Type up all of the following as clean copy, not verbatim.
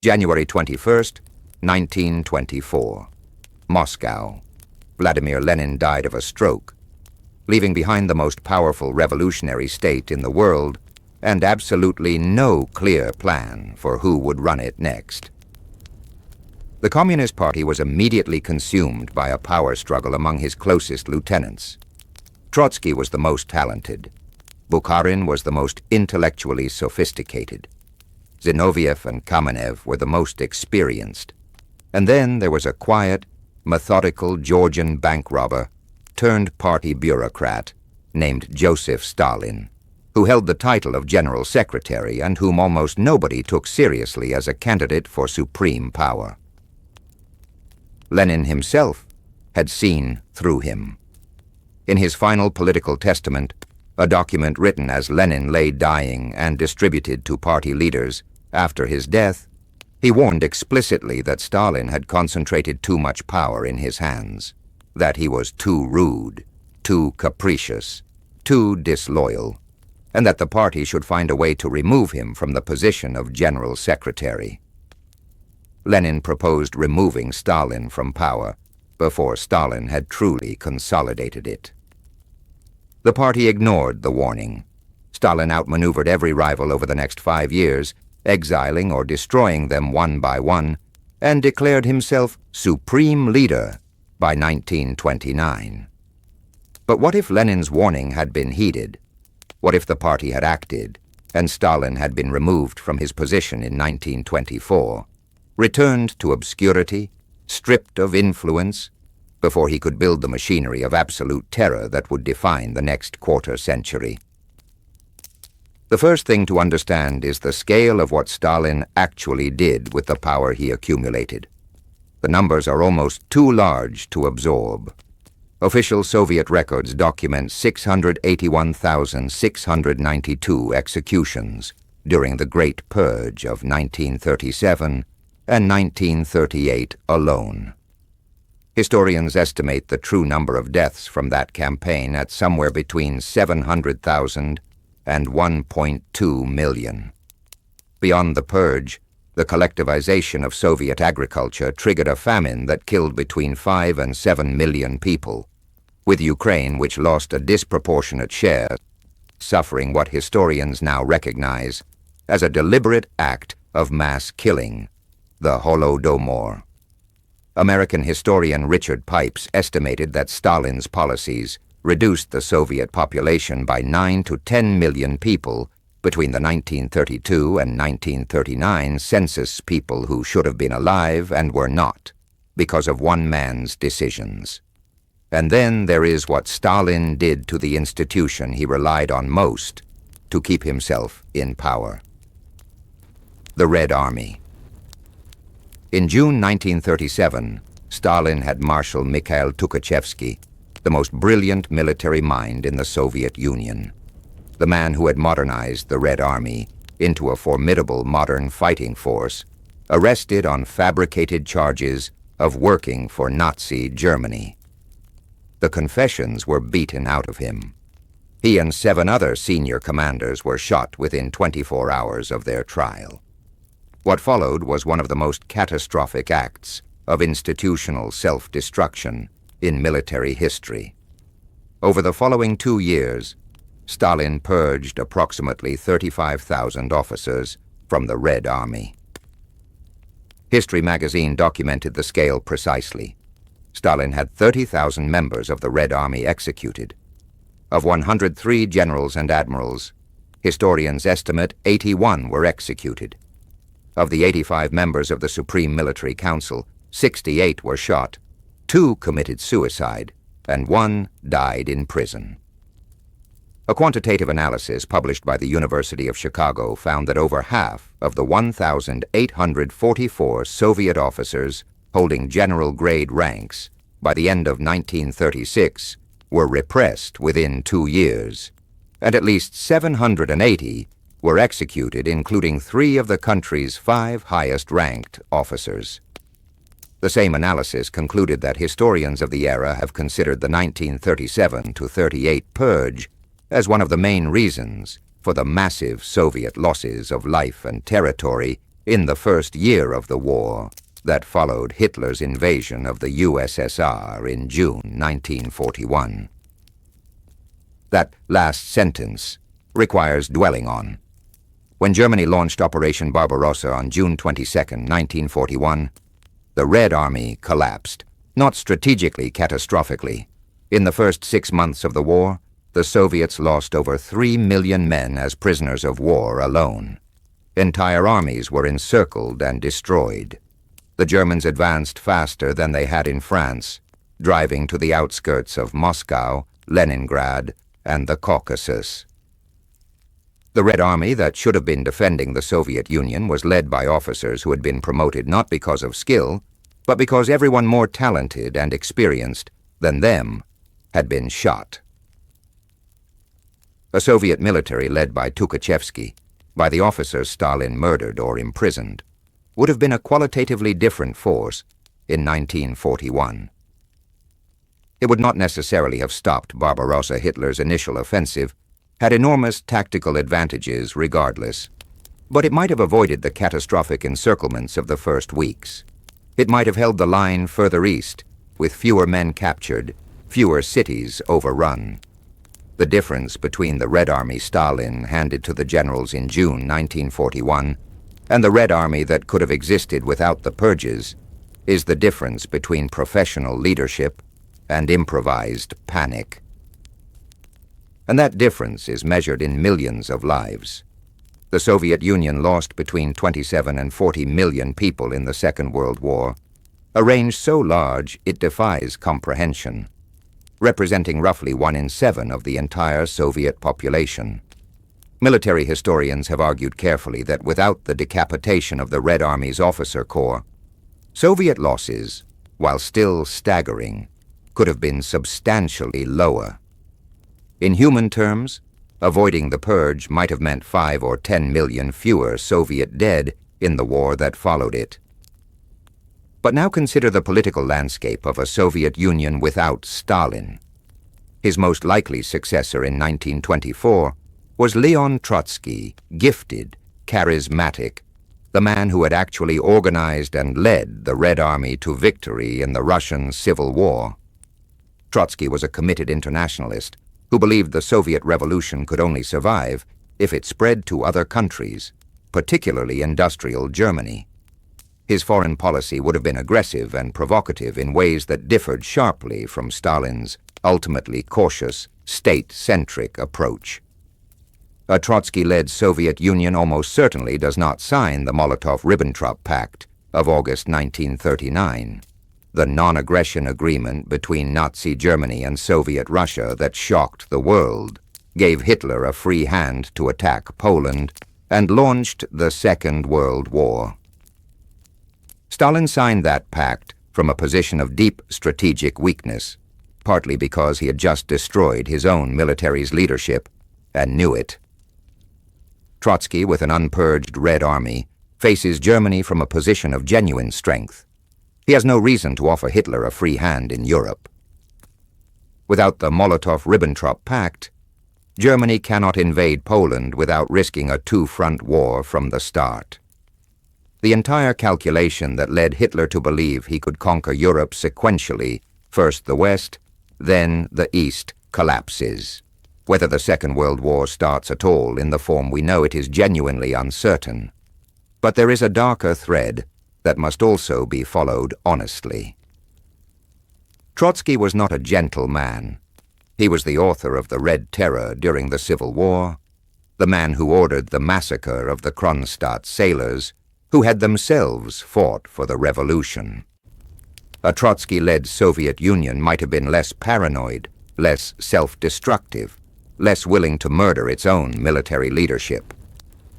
January 21st, 1924. Moscow. Vladimir Lenin died of a stroke, leaving behind the most powerful revolutionary state in the world and absolutely no clear plan for who would run it next. The Communist Party was immediately consumed by a power struggle among his closest lieutenants. Trotsky was the most talented. Bukharin was the most intellectually sophisticated. Zinoviev and Kamenev were the most experienced. And then there was a quiet, methodical Georgian bank robber turned party bureaucrat named Joseph Stalin, who held the title of General Secretary and whom almost nobody took seriously as a candidate for supreme power. Lenin himself had seen through him. In his final political testament, a document written as Lenin lay dying and distributed to party leaders after his death, he warned explicitly that Stalin had concentrated too much power in his hands, that he was too rude, too capricious, too disloyal, and that the party should find a way to remove him from the position of General Secretary. Lenin proposed removing Stalin from power before Stalin had truly consolidated it. The party ignored the warning. Stalin outmaneuvered every rival over the next 5 years, exiling or destroying them one by one, and declared himself supreme leader by 1929. But what if Lenin's warning had been heeded? What if the party had acted, and Stalin had been removed from his position in 1924, returned to obscurity, stripped of influence, before he could build the machinery of absolute terror that would define the next quarter century? The first thing to understand is the scale of what Stalin actually did with the power he accumulated. The numbers are almost too large to absorb. Official Soviet records document 681,692 executions during the Great Purge of 1937 and 1938 alone. Historians estimate the true number of deaths from that campaign at somewhere between 700,000 and 1.2 million. Beyond the purge, the collectivization of Soviet agriculture triggered a famine that killed between 5 and 7 million people, with Ukraine, which lost a disproportionate share, suffering what historians now recognize as a deliberate act of mass killing, the Holodomor. American historian Richard Pipes estimated that Stalin's policies reduced the Soviet population by 9 to 10 million people between the 1932 and 1939 census, people who should have been alive and were not, because of one man's decisions. And then there is what Stalin did to the institution he relied on most to keep himself in power: the Red Army. In June 1937, Stalin had Marshal Mikhail Tukhachevsky, the most brilliant military mind in the Soviet Union, the man who had modernized the Red Army into a formidable modern fighting force, arrested on fabricated charges of working for Nazi Germany. The confessions were beaten out of him. He and 7 other senior commanders were shot within 24 hours of their trial. What followed was one of the most catastrophic acts of institutional self-destruction in military history. Over the following 2 years, Stalin purged approximately 35,000 officers from the Red Army. History magazine documented the scale precisely. Stalin had 30,000 members of the Red Army executed. Of 103 generals and admirals, historians estimate 81 were executed. Of the 85 members of the Supreme Military Council, 68 were shot, 2 committed suicide, and 1 died in prison. A quantitative analysis published by the University of Chicago found that over half of the 1,844 Soviet officers holding general-grade ranks by the end of 1936 were repressed within 2 years, and at least 780 were executed, including 3 of the country's 5 highest-ranked officers. The same analysis concluded that historians of the era have considered the 1937 to 38 purge as one of the main reasons for the massive Soviet losses of life and territory in the first year of the war that followed Hitler's invasion of the USSR in June 1941. That last sentence requires dwelling on. When Germany launched Operation Barbarossa on June 22, 1941, the Red Army collapsed, not strategically, catastrophically. In the first 6 months of the war, the Soviets lost over 3 million men as prisoners of war alone. Entire armies were encircled and destroyed. The Germans advanced faster than they had in France, driving to the outskirts of Moscow, Leningrad, and the Caucasus. The Red Army that should have been defending the Soviet Union was led by officers who had been promoted not because of skill, but because everyone more talented and experienced than them had been shot. A Soviet military led by Tukhachevsky, by the officers Stalin murdered or imprisoned, would have been a qualitatively different force in 1941. It would not necessarily have stopped Barbarossa Hitler's initial offensive, had enormous tactical advantages regardless, but it might have avoided the catastrophic encirclements of the first weeks. It might have held the line further east, with fewer men captured, fewer cities overrun. The difference between the Red Army Stalin handed to the generals in June 1941 and the Red Army that could have existed without the purges is the difference between professional leadership and improvised panic. And that difference is measured in millions of lives. The Soviet Union lost between 27 and 40 million people in the Second World War, a range so large it defies comprehension, representing roughly 1 in 7 of the entire Soviet population. Military historians have argued carefully that without the decapitation of the Red Army's officer corps, Soviet losses, while still staggering, could have been substantially lower. In human terms, avoiding the purge might have meant 5 or 10 million fewer Soviet dead in the war that followed it. But now consider the political landscape of a Soviet Union without Stalin. His most likely successor in 1924 was Leon Trotsky, gifted, charismatic, the man who had actually organized and led the Red Army to victory in the Russian Civil War. Trotsky was a committed internationalist who believed the Soviet Revolution could only survive if it spread to other countries, particularly industrial Germany. His foreign policy would have been aggressive and provocative in ways that differed sharply from Stalin's ultimately cautious, state-centric approach. A Trotsky-led Soviet Union almost certainly does not sign the Molotov-Ribbentrop Pact of August 1939, the non-aggression agreement between Nazi Germany and Soviet Russia that shocked the world, gave Hitler a free hand to attack Poland, and launched the Second World War. Stalin signed that pact from a position of deep strategic weakness, partly because he had just destroyed his own military's leadership and knew it. Trotsky, with an unpurged Red Army, faces Germany from a position of genuine strength. He has no reason to offer Hitler a free hand in Europe. Without the Molotov-Ribbentrop Pact, Germany cannot invade Poland without risking a two-front war from the start. The entire calculation that led Hitler to believe he could conquer Europe sequentially, first the West, then the East, collapses. Whether the Second World War starts at all in the form we know it is genuinely uncertain. But there is a darker thread that must also be followed honestly. Trotsky was not a gentle man. He was the author of the Red Terror during the Civil War, the man who ordered the massacre of the Kronstadt sailors, who had themselves fought for the revolution. A Trotsky-led Soviet Union might have been less paranoid, less self-destructive, less willing to murder its own military leadership.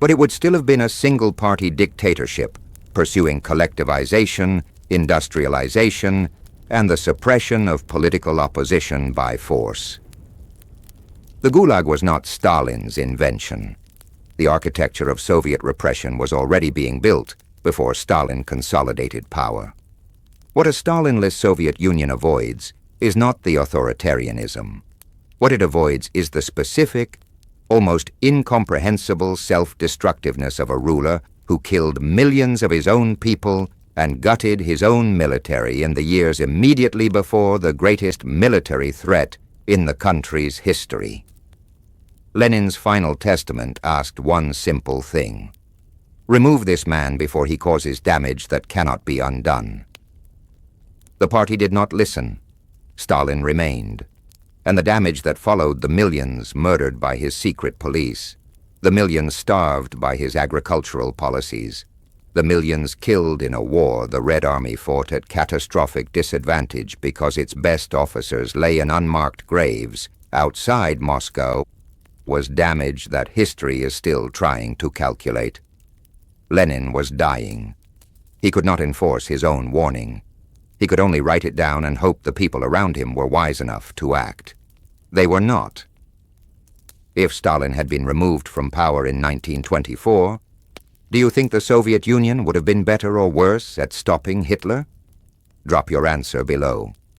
But it would still have been a single-party dictatorship, pursuing collectivization, industrialization, and the suppression of political opposition by force. The Gulag was not Stalin's invention. The architecture of Soviet repression was already being built before Stalin consolidated power. What a Stalinless Soviet Union avoids is not the authoritarianism. What it avoids is the specific, almost incomprehensible self-destructiveness of a ruler who killed millions of his own people and gutted his own military in the years immediately before the greatest military threat in the country's history. Lenin's final testament asked one simple thing: remove this man before he causes damage that cannot be undone. The party did not listen. Stalin remained, and the damage that followed the millions murdered by his secret police, the millions starved by his agricultural policies, the millions killed in a war the Red Army fought at catastrophic disadvantage because its best officers lay in unmarked graves outside Moscow, was damage that history is still trying to calculate. Lenin was dying. He could not enforce his own warning. He could only write it down and hope the people around him were wise enough to act. They were not. If Stalin had been removed from power in 1924, do you think the Soviet Union would have been better or worse at stopping Hitler? Drop your answer below.